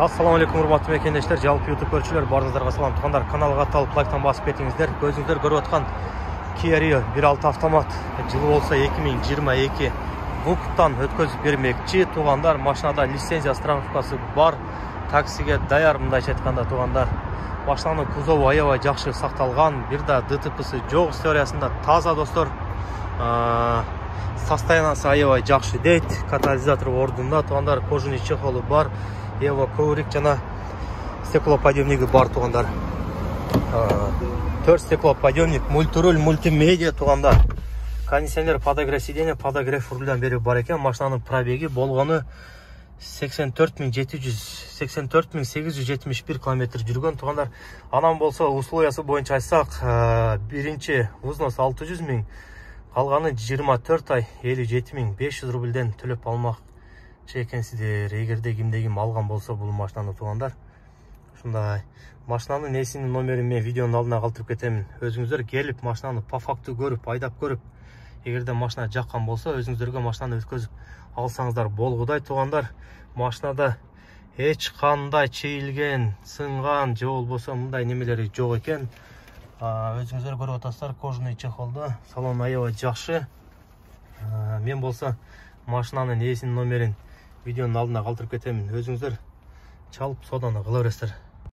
Ассаламу алейкум, урматтуу мекендештер, жалпы YouTube көрүүчүлөр, баарыңыздарга салам. Тугандар, каналга аталып лайктан басып кетиңиздер. Көзүңүздөр көрүп аткан Kia Rio 1.6 автомат жылы болсо 2022 ВУКтан өткөзүп бермекчи. Тугандар, машинада лицензия страховкасы бар, таксиге даяр. Мындайча айтканда, тугандар, машинанын кузову аябай жакшы сакталган, бир да ДТПсы жок, теориясында таза достор. Состояниясы аябай жакшы дейт, катализатор ордунда, тугандар, кожаный чехолу бар, Ева коврик жана стеклоподъемниги бар, тугандар. 4 стеклоподъемник, мультируль, мультимедиа, тугандар. Кондиционер, подогрев сиденья, подогрев рулдан бери бар экен. Машинанын пробеги болгону 84.871 км жүргөн, тугандар. Анан болсо условиясы боюнча айтсак, биринчи взнос 600 000, калганы 24 ай 57.500 рубльден төлөп алмак экенсиздер. Эгерде кимде ким алган болсо бул машинаны, тугандар, ушундай машинанын эсинин номерин мен видеонун алдына калтырып кетемин. Өзүңүздөр келип машинаны по факту көрүп, айдап көрүп, эгерде машина жаккан болсо өзүңүздөргө машинаны өткөзүп алсаңыздар болгудай, тугандар. Машинада эч кандай чейилген, сынган же болбосо мындай немелери жок экен. Өзүңүздөр көрүп атасыздар, кожаный чехолдо, салон аябай жакшы. Мен болсо машинанын эсинин номерин видеонун алдына калтырып кетемин. Өзүңүздөр чалып соданы кыла бересиздер.